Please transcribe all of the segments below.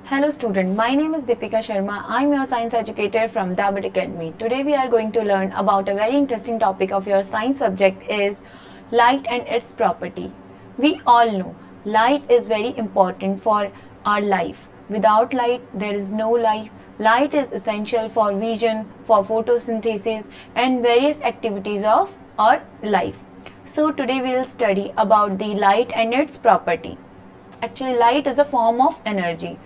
Hello student, my name is Deepika Sharma. I'm your science educator from Dabit Academy. Today we are going to learn about a very interesting topic of your science subject is light and its property. We all know light is very important for our life. Without light, there is no life. Light is essential for vision, for photosynthesis and various activities of our life. So today we will study about the light and its property. Actually, light is a form of energy.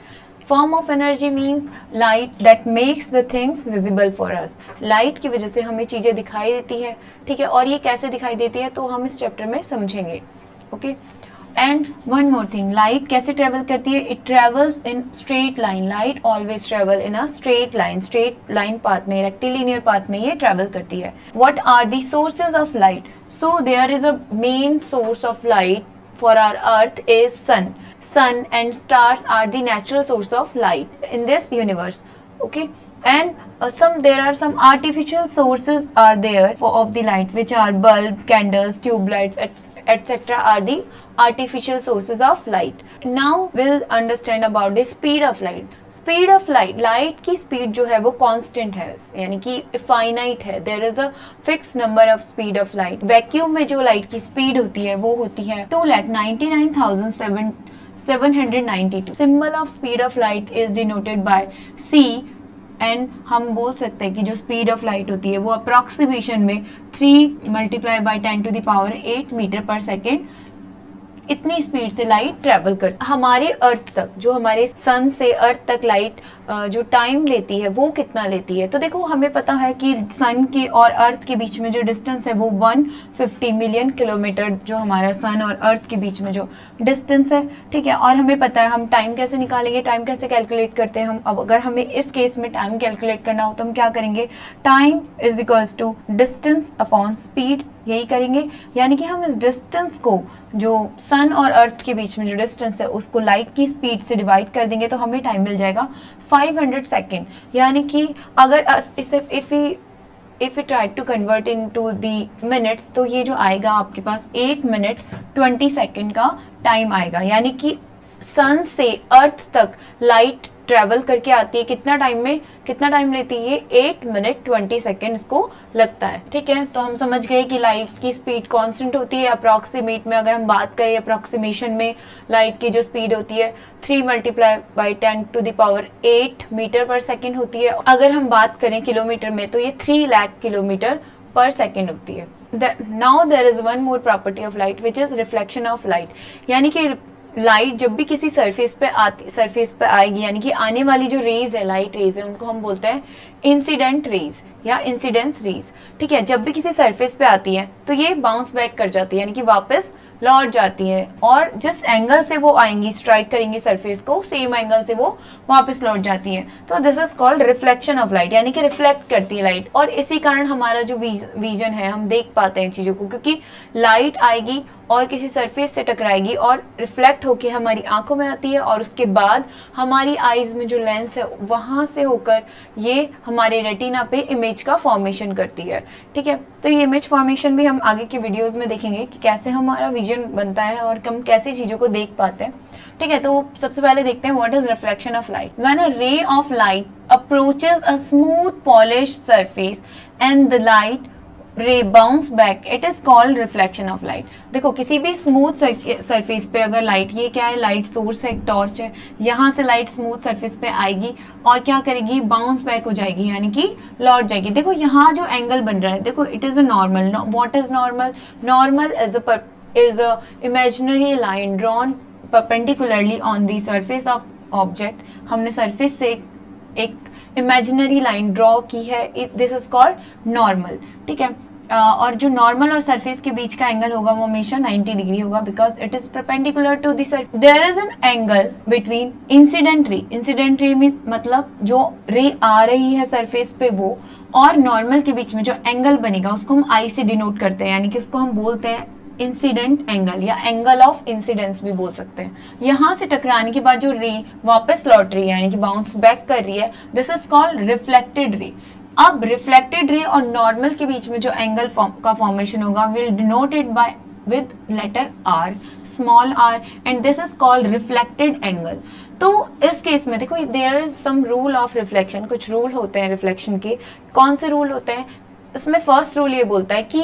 Form of energy means light that makes the things visible for us. Light की वजह से हमें चीज़ें दिखाई देती है, ठीक है, और ये कैसे दिखाई देती है तो हम इस चैप्टर में समझेंगे. Okay, and one more thing, light कैसे ट्रेवल करती है? It travels in straight line. Light always travel in a straight line path में, रेक्टिलिनियर पाथ में ये ट्रेवल करती है. What are the sources of light? So there is a main source of light for our earth is sun. Sun and stars are the natural source of light in this universe. Okay, and there are some artificial sources are there of the light, which are bulb, candles, tube lights, etc. are the artificial sources of light. Now we'll understand about the speed of light. Speed of light, light की speed जो है वो constant है, यानी कि finite है. There is a fix number of speed of light. Vacuum में जो लाइट की स्पीड होती है वो होती है 2,99,792. Symbol of speed of light is denoted by C. And हम बोल सकते हैं कि जो स्पीड ऑफ लाइट होती है वो अप्रॉक्सीमेशन में 3 × 10⁸ मीटर पर सेकेंड इतनी स्पीड से लाइट ट्रेवल कर हमारे अर्थ तक. जो हमारे सन से अर्थ तक लाइट जो टाइम लेती है वो कितना लेती है? तो देखो, हमें पता है कि सन के और अर्थ के बीच में जो डिस्टेंस है वो 150 मिलियन किलोमीटर, जो हमारा सन और अर्थ के बीच में जो डिस्टेंस है, ठीक है. और हमें पता है हम टाइम कैसे निकालेंगे, टाइम कैसे कैलकुलेट करते हैं हम. अब अगर हमें इस केस में टाइम कैलकुलेट करना हो तो हम क्या करेंगे? Time is equals to distance upon speed, यही करेंगे. यानी कि हम इस डिस्टेंस को, जो सन और अर्थ के बीच में जो डिस्टेंस है, उसको लाइट की स्पीड से डिवाइड कर देंगे तो हमें टाइम मिल जाएगा 500 सेकेंड. यानी कि अगर इसे if you try to convert into the minutes तो ये जो आएगा आपके पास 8 मिनट 20 सेकेंड का टाइम आएगा. यानी कि सन से अर्थ तक लाइट ट्रेवल करके आती है कितना टाइम लेती है? 8 मिनट 20 सेकेंड इसको लगता है, ठीक है. तो हम समझ गए कि लाइट की स्पीड कांस्टेंट होती है. अप्रॉक्सीमेट में अगर हम बात करें, अप्रॉक्सीमेशन में लाइट की जो स्पीड होती है 3 × 10⁸ मीटर पर सेकेंड होती है. अगर हम बात करें किलोमीटर में तो ये 3 लाख किलोमीटर पर सेकेंड होती है. Now there is one more property of light which is reflection of light. यानी कि लाइट जब भी किसी सरफेस पे आएगी, यानी कि आने वाली जो रेज है, लाइट रेज है, उनको हम बोलते हैं इंसिडेंट रेज या इंसिडेंस रेज, ठीक है. जब भी किसी सरफेस पे आती है तो ये बाउंस बैक कर जाती है, यानी कि वापस लौट जाती है, और जिस एंगल से वो आएंगी, स्ट्राइक करेंगी सरफेस को, सेम एंगल से वो वापस लौट जाती है. तो this is called reflection of light, यानी कि रिफ्लेक्ट करती है लाइट. और इसी कारण हमारा जो विजन है, हम देख पाते हैं चीज़ों को, क्योंकि लाइट आएगी और किसी सरफेस से टकराएगी और रिफ्लेक्ट होके हमारी आंखों में आती है, और उसके बाद हमारी आईज में जो लेंस है वहाँ से होकर ये हमारे रेटिना पे इमेज का फॉर्मेशन करती है, ठीक है. तो ये इमेज फॉर्मेशन भी हम आगे के वीडियोस में देखेंगे कि कैसे हमारा विजन बनता है और हम कैसी चीज़ों को देख पाते हैं, ठीक है. तो सबसे पहले देखते हैं what is reflection of light. When a ray of light approaches a smooth polished surface and the light रे bounce back, it is called reflection of light. देखो, किसी भी स्मूथ सरफेस पे अगर लाइट, ये क्या है? लाइट सोर्स है, एक टॉर्च है. यहाँ से लाइट स्मूथ सरफेस पे आएगी और क्या करेगी? बाउंस बैक हो जाएगी, यानी कि लौट जाएगी. देखो यहाँ जो एंगल बन रहा है, देखो it is a normal. What is normal? Normal is a imaginary line drawn perpendicularly on the surface of object. हमने सरफेस से एक इमेजिनरी लाइन ड्रॉ की है, दिस इज कॉल्ड नॉर्मल, ठीक है. और जो नॉर्मल और सरफेस के बीच का एंगल होगा वो हमेशा 90 डिग्री होगा, because it is perpendicular to the surface. There is an angle between incident ray में मतलब जो रे आ रही है सरफेस पे वो, और नॉर्मल के बीच में जो एंगल बनेगा उसको हम आई से डिनोट करते हैं, यानी कि उसको हम बोलते हैं इंसिडेंट एंगल या एंगल ऑफ इंसिडेंस भी बोल सकते हैं. यहाँ से टकराने के बाद जो रे वापस लौट रही है, यानी कि बाउंस बैक कर रही है, this is called reflected ray. अब रिफ्लेक्टेड रे और नॉर्मल के बीच में जो एंगल का फॉर्मेशन होगा will denoted by with letter R, small r, and this is called reflected angle. तो इस केस में देखो there is some rule of reflection, कुछ रूल होते हैं रिफ्लेक्शन के। कौन से रूल होते हैं? इसमें फर्स्ट रूल ये बोलता है कि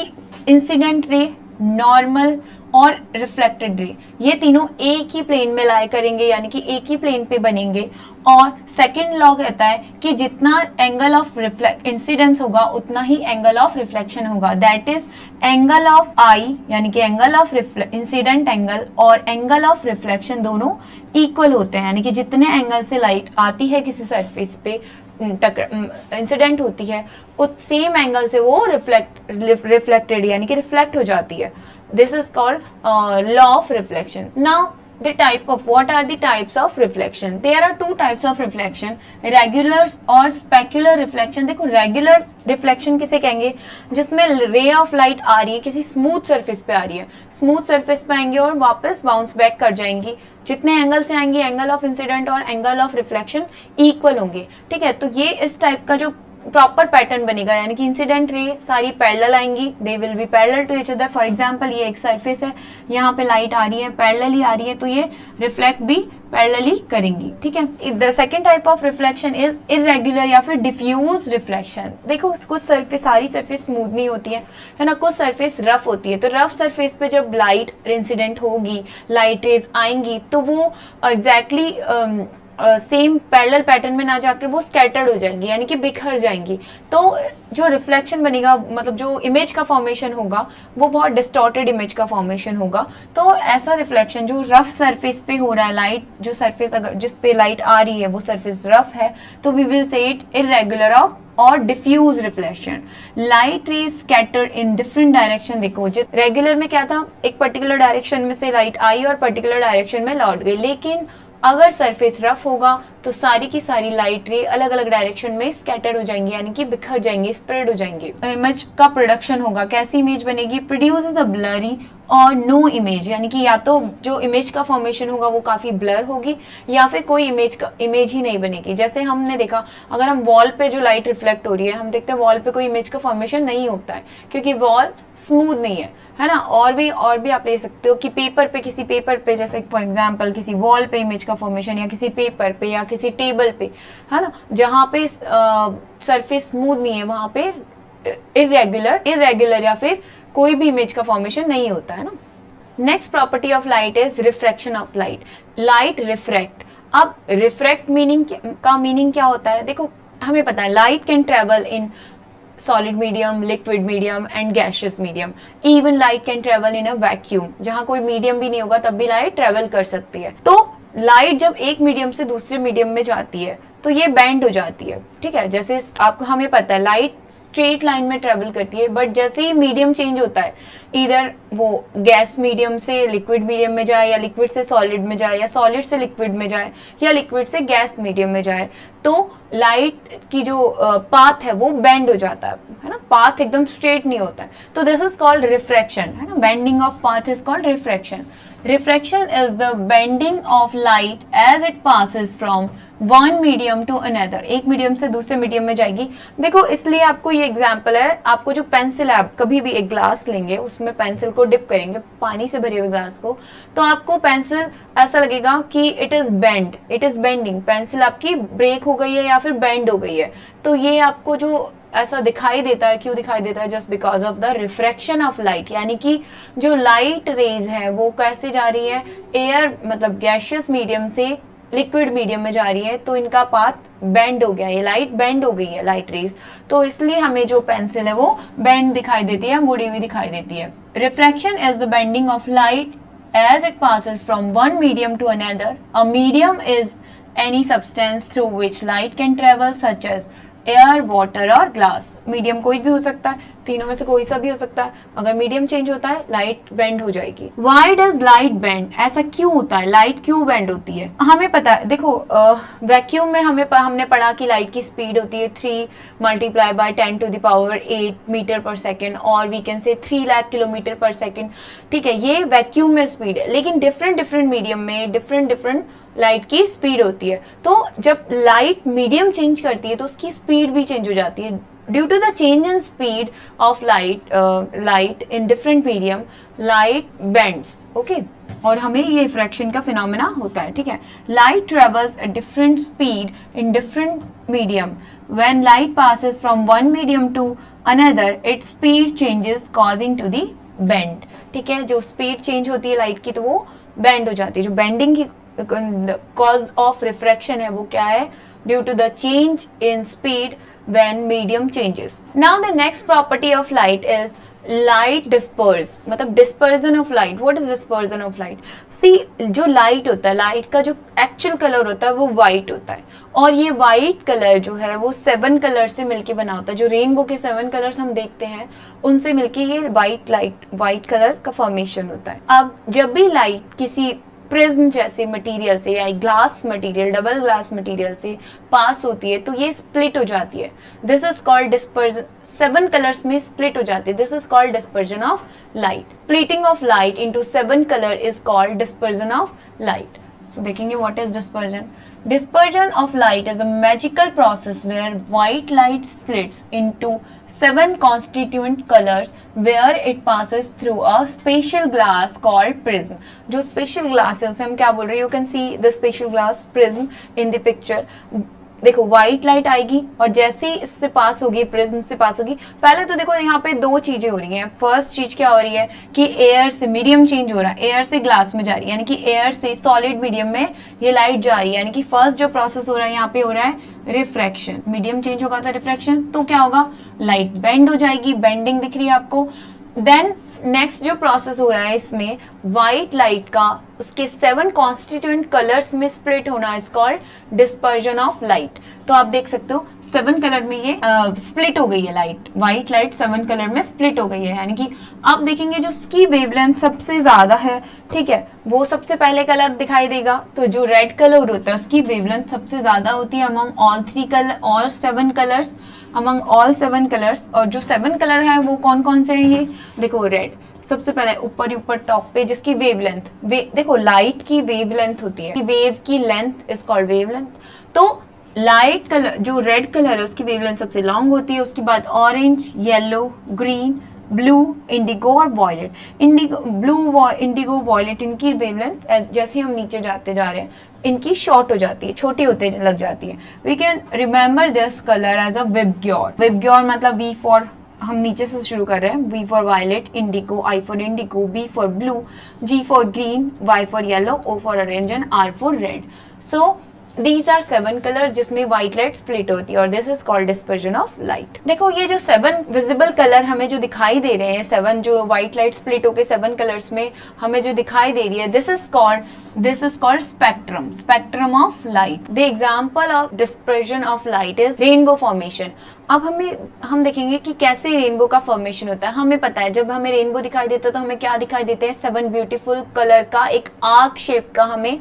इंसिडेंट रे, नॉर्मल और रिफ्लेक्टेड रे ये तीनों एक ही प्लेन में लाई करेंगे, यानी कि एक ही प्लेन पे बनेंगे। और सेकंड लॉ कहता है कि जितना एंगल ऑफ इंसिडेंस होगा उतना ही एंगल ऑफ रिफ्लेक्शन होगा। दैट इज एंगल ऑफ आई, यानी कि एंगल ऑफ इंसिडेंट एंगल और एंगल ऑफ रिफ्लेक्शन दोनों इक्वल होते हैं, यानी कि जितने एंगल से लाइट आती है किसी सरफेस पे इंसिडेंट होती है उस सेम एंगल से वो रिफ्लेक्टेड यानी कि रिफ्लेक्ट हो जाती है। This is called law of reflection. Now the type of what are the types of reflection? There are two types of reflection, regular और specular reflection। देखो रेगुलर रिफ्लेक्शन किसे कहेंगे? जिसमें रे ऑफ लाइट आ रही है किसी स्मूथ सरफेस पे आ रही है, स्मूथ सरफेस पे आएंगे और वापस बाउंस बैक कर जाएंगी। जितने एंगल से आएंगे एंगल ऑफ इंसिडेंट और एंगल ऑफ रिफ्लेक्शन इक्वल होंगे, ठीक है। तो ये इस टाइप का जो प्रॉपर पैटर्न बनेगा, यानी कि इंसिडेंट रे सारी पैरेलल आएंगी, they will be parallel to each other. For example ये एक सरफेस है, यहाँ पे लाइट आ रही है, पैरेलली आ रही है, तो ये रिफ्लेक्ट भी पैरेलली करेंगी, ठीक है। The second type of reflection is irregular या फिर डिफ्यूज रिफ्लेक्शन। देखो कुछ सरफेस, सारी सरफेस स्मूथ नहीं होती है ना, कुछ सरफेस रफ होती है। तो रफ सरफेस पे जब लाइट इंसिडेंट होगी, लाइट रेज आएंगी, तो वो एग्जैक्टली सेम पैरेलल पैटर्न में ना जाके वो स्कैटर्ड हो जाएंगी, यानी कि बिखर जाएंगी। तो जो रिफ्लेक्शन बनेगा, मतलब जो इमेज का फॉर्मेशन होगा वो बहुत डिस्टॉर्टेड इमेज का फॉर्मेशन होगा। तो ऐसा रिफ्लेक्शन जो रफ सरफेस पे हो रहा है, लाइट जो सरफेस अगर जिस पे लाइट आ रही है वो सरफेस रफ है, तो we will say it irregular of और diffuse reflection. Light rays scattered in different direction. देखो रेगुलर में क्या था, एक पर्टिकुलर डायरेक्शन में से लाइट आई और पर्टिकुलर डायरेक्शन में लौट गई, लेकिन अगर सरफेस रफ होगा तो सारी की सारी लाइट रे अलग अलग डायरेक्शन में स्कैटर हो जाएंगी, यानी कि बिखर जाएंगी, स्प्रेड हो जाएंगी। इमेज का प्रोडक्शन होगा, कैसी इमेज बनेगी? प्रोड्यूसेस अ ब्लरी और नो इमेज, यानी कि या तो जो इमेज का फॉर्मेशन होगा वो काफी ब्लर होगी या फिर कोई इमेज ही नहीं बनेगी। जैसे हमने देखा, अगर हम वॉल पे जो लाइट रिफ्लेक्ट हो रही है, हम देखते हैं वॉल पे कोई इमेज का फॉर्मेशन नहीं होता है क्योंकि वॉल स्मूथ नहीं है ना। और भी आप ले सकते हो कि पेपर पे, किसी पेपर पे, जैसे फॉर एग्जांपल किसी वॉल पे इमेज का फॉर्मेशन या किसी पेपर पे या किसी टेबल पे, है ना, जहाँ पे सरफेस स्मूथ नहीं है वहां पे इरेगुलर या फिर कोई भी इमेज का फॉर्मेशन नहीं होता है ना। Next property of light is refraction of light. Light refract. अब रिफ्रैक्ट का मीनिंग क्या होता है? देखो हमें पता है light can travel in solid medium, liquid medium and gaseous medium. Even light can travel in a vacuum. जहाँ कोई मीडियम भी नहीं होगा तब भी लाइट ट्रेवल कर सकती है। तो लाइट जब एक मीडियम से दूसरे मीडियम में जाती है तो ये बेंड हो जाती है, ठीक है। जैसे आपको हमें पता है लाइट स्ट्रेट लाइन में ट्रेवल करती है, बट जैसे ही मीडियम चेंज होता है, इधर वो गैस मीडियम से लिक्विड मीडियम में जाए या लिक्विड से सॉलिड में जाए या सॉलिड से लिक्विड में जाए या लिक्विड से गैस मीडियम में जाए, तो लाइट की जो पाथ है वो बेंड हो जाता है ना, पाथ एकदम स्ट्रेट नहीं होता है। तो दिस इज कॉल्ड रिफ्रैक्शन, है ना। Bending of path is called refraction. Refraction is the bending of light as it passes from one medium to another. एक मीडियम से दूसरे मीडियम में जाएगी। देखो इसलिए आपको ये एग्जांपल है, आपको जो पेंसिल है, आप कभी भी एक ग्लास लेंगे, उसमें पेंसिल को डिप करेंगे पानी से भरे हुए ग्लास को, तो आपको पेंसिल ऐसा लगेगा कि it is bend, it is bending, pencil आपकी ब्रेक हो गई है या फिर बेंड हो गई है। तो ये आपको जो ऐसा दिखाई देता है, क्यों दिखाई देता है? Just because of the refraction of light, यानी कि जो लाइट रेज है वो कैसे जा रही है, एयर मतलब गैसियस मीडियम से लिक्विड मीडियम में जा रही है, तो इनका पाथ बेंड हो गया, ये लाइट बेंड हो गई है, लाइट रेज। तो इसलिए हमें जो पेंसिल है वो बेंड दिखाई देती है, मुड़ी हुई दिखाई देती है। Refraction is the bending of light as it passes from one medium to another. A medium is any substance through which light can travel, such as air, water और ग्लास। मीडियम कोई भी हो सकता है, तीनों में से कोई सा भी हो सकता है। अगर मीडियम चेंज होता है लाइट बेंड हो जाएगी। Why does light bend? ऐसा क्यों होता है, लाइट क्यों बेंड होती है? हमें पता है, देखो वैक्यूम में हमने पढ़ा कि लाइट की स्पीड होती है 3 × 10⁸ मीटर पर सेकेंड, और we can say 3 lakh kilometre पर सेकेंड, ठीक है। ये वैक्यूम में स्पीड है, लेकिन डिफरेंट मीडियम में डिफरेंट लाइट की स्पीड होती है। तो जब लाइट मीडियम चेंज करती है तो उसकी स्पीड भी चेंज हो जाती है। Due to the change in speed of light in different medium, light bends, okay, और हमें ये रिफ्रैक्शन का फिनोमेना होता है, ठीक है। Light travels at different speed in different medium, when light passes from one medium to another its speed changes causing to the bend, ठीक है। जो स्पीड चेंज होती है लाइट की तो वो बेंड हो जाती है। जो बेंडिंग की कॉज ऑफ रिफ्रैक्शन है वो क्या है, due to the change in speed when medium changes. Now the next property of light is light disperse, मतलब dispersion of light. What is dispersion of light? See, जो light होता है, light का जो एक्चुअल कलर होता है वो white होता है, और ये व्हाइट कलर जो है वो 7 कलर से मिलके बना होता है। जो रेनबो के 7 कलर्स हम देखते हैं उनसे मिलके ये व्हाइट कलर का फॉर्मेशन होता है। अब जब भी लाइट किसी प्रिज्म जैसे मटेरियल से या glass material, double glass material से पास होती है तो ये स्प्लिट हो जाती है। This is called dispersion. 7 colours में स्प्लिट हो जाती है, this is called dispersion of light. Splitting of light into 7 colour is called dispersion of light. So देखेंगे what is dispersion. Dispersion of light is a magical process where white light splits into 7 constituent colors where it passes through a special glass called prism. जो special glass है उसे हम क्या बोल रहे हैं? You can see the special glass prism in the picture. देखो white light आएगी और जैसे ही इससे पास होगी, प्रिज्म से पास होगी, पहले तो देखो यहाँ पे 2 चीजें हो रही हैं। फर्स्ट चीज क्या हो रही है कि एयर से मीडियम चेंज हो रहा है, एयर से ग्लास में जा रही है, यानी कि एयर से सॉलिड मीडियम में ये लाइट जा रही है। यानी कि फर्स्ट जो प्रोसेस हो रहा है यहाँ पे हो रहा है रिफ्रैक्शन। मीडियम चेंज होगा तो रिफ्रैक्शन, तो क्या होगा, लाइट बेंड हो जाएगी, बेंडिंग दिख रही है आपको। देन नेक्स्ट जो प्रोसेस हो रहा है इसमें व्हाइट लाइट का उसके 7 कॉन्स्टिट्यूएंट कलर्स में स्प्लिट होना is called dispersion of light. तो आप देख सकते हो 7 कलर में ये स्प्लिट हो गई है लाइट, व्हाइट लाइट 7 कलर में स्प्लिट हो गई है। यानी कि आप देखेंगे जो उसकी वेवलेंथ सबसे ज्यादा है, ठीक है, वो सबसे पहले कलर दिखाई देगा। तो जो रेड कलर होता है उसकी वेवलेंथ सबसे ज्यादा होती है अमंग ऑल 3 कलर और 7 कलर्स, अमंग ऑल 7 कलर्स। और जो 7 कलर है वो कौन कौन से हैं? ये देखो रेड सबसे पहले ऊपर टॉप पे, जिसकी वेवलेंथ देखो लाइट की वेवलेंथ होती है, वेव की लेंथ इज कॉल्ड वेवलेंथ। तो लाइट कलर जो रेड कलर है उसकी वेवलेंथ सबसे लॉन्ग होती है। उसके बाद orange, yellow, green, blue, Indigo और वॉयलेट। इंडिगो, वॉयलेट इनकी वेवलेंथ जैसे हम नीचे जाते जा रहे हैं इनकी शॉर्ट हो जाती है, छोटी होते लग जाती है। We can remember this colour as a VIBGYOR. VIBGYOR मतलब वी फॉर, हम नीचे से शुरू कर रहे हैं, V for violet, indigo, I for indigo, B for blue, G for green, Y for yellow, O for orange and R for red. So These are 7 colour जिसमें white light split होती है और this is called dispersion of light. देखो ये जो 7 visible colour हमें जो दिखाई दे रहे हैं, 7 जो व्हाइट लाइट स्प्लिट होकर 7 कलर्स में हमें जो दिखाई दे रही है, this is called spectrum, spectrum of light. The example of dispersion of light is rainbow formation. अब हम देखेंगे कि कैसे रेनबो का फॉर्मेशन होता है। हमें पता है जब हमें रेनबो दिखाई देता है तो हमें क्या दिखाई देते हैं? 7 ब्यूटीफुल कलर का एक आर्क शेप का हमें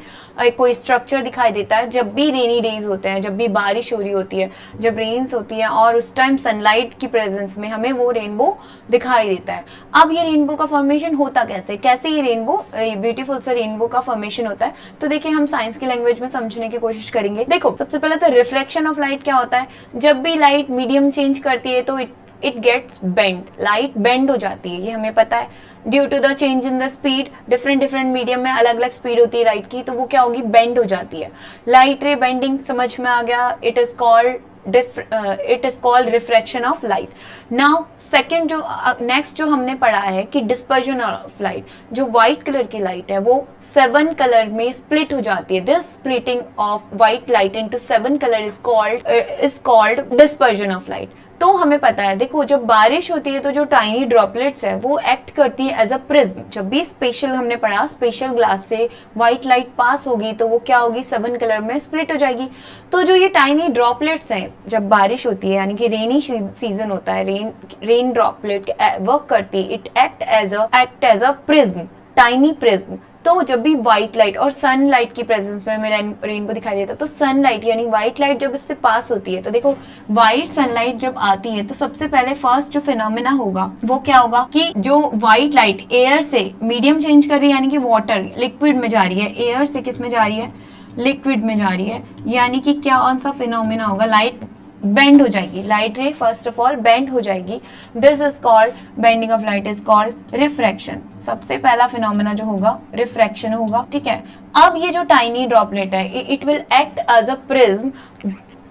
कोई स्ट्रक्चर दिखाई देता है। जब भी रेनी डेज होते हैं, जब भी बारिश हो रही होती है, जब रेन्स होती है और उस टाइम सनलाइट की प्रेजेंस में हमें वो रेनबो दिखाई देता है। अब ये रेनबो का फॉर्मेशन होता कैसे ये रेनबो ब्यूटीफुल सा रेनबो का फॉर्मेशन होता है? तो देखिए हम साइंस की लैंग्वेज में समझने की कोशिश करेंगे। देखो सबसे पहले तो रिफ्लेक्शन ऑफ लाइट क्या होता है? जब भी लाइट मीडियम चेंज करती है तो it gets bend, light bend हो जाती है, ये हमें पता है। Due to the change in the speed, different medium में अलग अलग स्पीड होती है लाइट की, तो वो क्या होगी? बेंड हो जाती है। लाइट रे बेंडिंग समझ में आ गया, it is called refraction of light. Now second जो नेक्स्ट जो हमने पढ़ा है कि डिस्पर्जन ऑफ लाइट, जो व्हाइट कलर की लाइट है वो 7 कलर में स्प्लिट हो जाती है। This splitting of white light into 7 colour is called dispersion of light. तो हमें पता है, देखो जब बारिश होती है तो जो टाइनी ड्रॉपलेट्स है वो एक्ट करती है एज अ प्रिज्म। जब भी हमने पढ़ा स्पेशल ग्लास से व्हाइट लाइट पास होगी तो वो क्या होगी? 7 कलर में स्प्लिट हो जाएगी। तो जो ये टाइनी ड्रॉपलेट्स हैं, जब बारिश होती है यानी कि रेनी सीजन होता है, रेन ड्रॉपलेट वर्क करती है, it act as a prism, tiny prism. तो जब भी व्हाइट लाइट और सनलाइट की प्रेजेंस में हमें रेनबो दिखाई देता है, तो सनलाइट यानी व्हाइट लाइट जब इससे पास होती है तो देखो व्हाइट सनलाइट जब आती है तो सबसे पहले फर्स्ट जो फिनोमेना होगा वो क्या होगा कि जो व्हाइट लाइट एयर से मीडियम चेंज कर रही है, यानी कि वाटर लिक्विड में जा रही है, एयर से किस में जा रही है? लिक्विड में जा रही है। यानी कि क्या कौन सा फिनोमेना होगा? लाइट बेंड हो जाएगी, लाइट रे फर्स्ट ऑफ ऑल बेंड हो जाएगी. This is called, bending of light is called refraction. सबसे पहला फिनोमेना जो होगा रिफ्रैक्शन होगा. ठीक है, अब ये जो टाइनी ड्रॉपलेट है it will act as a prism.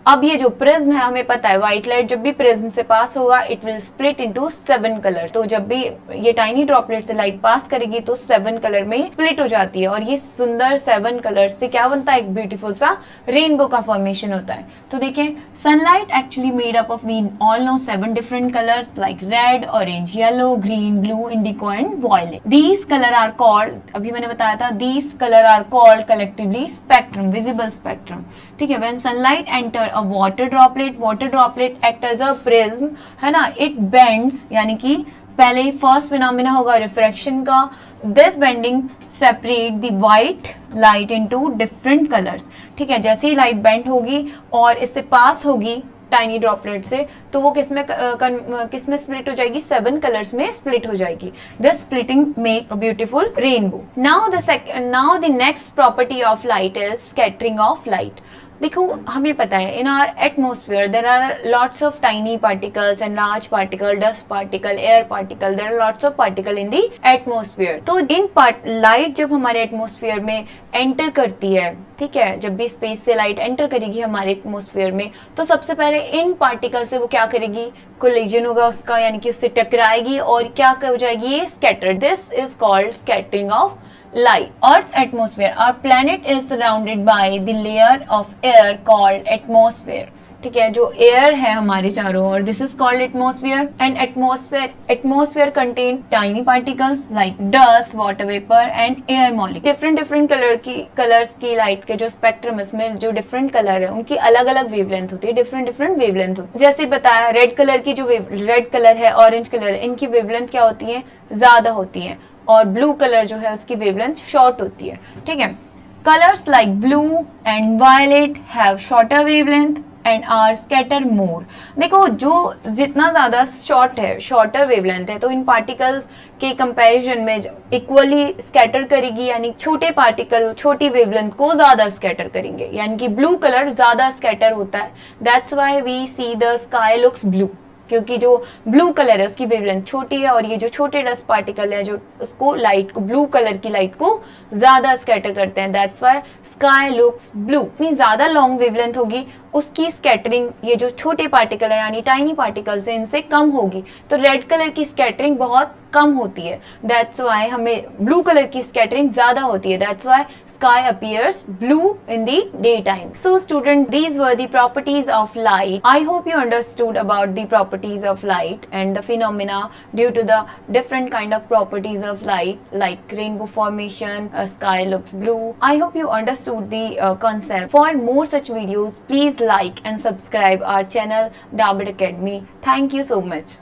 अब ये जो प्रिज्म है, हमें पता है व्हाइट लाइट जब भी प्रिज्म से पास होगा it will split into 7 colour. तो जब भी ये टाइनी ड्रॉपलेट से लाइट पास करेगी तो 7 कलर में स्प्लिट हो जाती है और ये सुंदर 7 कलर से क्या बनता है, एक ब्यूटीफुल सा रेनबो का फॉर्मेशन होता है. तो देखिए, sunlight actually made up of, we all know 7 different colours like red, orange, yellow, green, blue, indigo and violet. These colour are called, अभी मैंने बताया था, these colour are called collectively spectrum, visible spectrum. ठीक है, when sunlight enter a water droplet act as a prism, है ना, it bends, यानी कि पहले फर्स्ट फिनोमेना होगा रिफ्रैक्शन का. This bending separate the white light into different colours. ठीक है, जैसे ही लाइट बेंड होगी और इससे पास होगी टाइनी ड्रॉपलेट से, तो वो किसमें स्प्लिट हो जाएगी, 7 कलर्स में स्प्लिट हो जाएगी. This splitting make a beautiful rainbow. Now the next property of light is scattering of light. देखो, हमें पता है in our atmosphere there are lots of tiny particles and large particle, dust particle, air particle, there are lots of particle in the atmosphere. तो इन light जब हमारे atmosphere में enter करती है, ठीक है, जब भी स्पेस से लाइट एंटर करेगी हमारे एटमोस्फेयर में, तो सबसे पहले इन पार्टिकल से वो क्या करेगी, कोलिजन होगा उसका, यानी कि उससे टकराएगी और क्या हो जाएगी, ये scatter. This is called scattering of light. Earth's atmosphere, our planet is surrounded by the layer of air called atmosphere. ठीक है, जो एयर है हमारे चारों ओर, this is called atmosphere. And atmosphere contain tiny particles like dust, water vapour and air molecule. Different colours की light के जो स्पेक्ट्रम, इसमें जो डिफरेंट कलर है उनकी अलग अलग वेवलेंथ होती है, डिफरेंट वेवलेंथ होती है. जैसे बताया, रेड कलर की जो रेड कलर है, ऑरेंज कलर है, इनकी वेवलेंथ क्या होती है, ज्यादा होती है, और ब्लू कलर जो है उसकी वेवलेंथ शॉर्ट होती है. ठीक है, colours like blue and violet have shorter wavelength and are scatter more. देखो, जो जितना ज्यादा शॉर्टर वेवलेंथ है, तो इन पार्टिकल के कंपैरिजन में इक्वली स्कैटर करेगी, यानी छोटे पार्टिकल छोटी वेवलेंथ को ज्यादा स्कैटर करेंगे, यानी कि ब्लू कलर ज्यादा स्कैटर होता है. That's why we see the sky looks blue, क्योंकि जो ब्लू कलर है उसकी वेवलेंथ छोटी है और ये जो छोटे डस्ट पार्टिकल है जो उसको लाइट को, ब्लू कलर की लाइट को ज्यादा स्कैटर करते हैं. That's why sky looks blue. इतनी ज्यादा लॉन्ग वेवलेंथ होगी, उसकी स्कैटरिंग ये जो छोटे पार्टिकल है यानी टाइनी पार्टिकल्स है इनसे कम होगी. तो रेड कलर की स्कैटरिंग बहुत कम होती है, दैट्स व्हाई हमें ब्लू कलर की स्कैटरिंग ज्यादा होती है. That's why sky appears blue in the daytime. So student, these were the properties of light. I hope you understood about the properties of light and the phenomena due to the different kind of properties of light, like rainbow formation, sky looks blue. I hope you understood the concept. For more such videos, please like and subscribe our channel Dabit Academy. Thank you so much.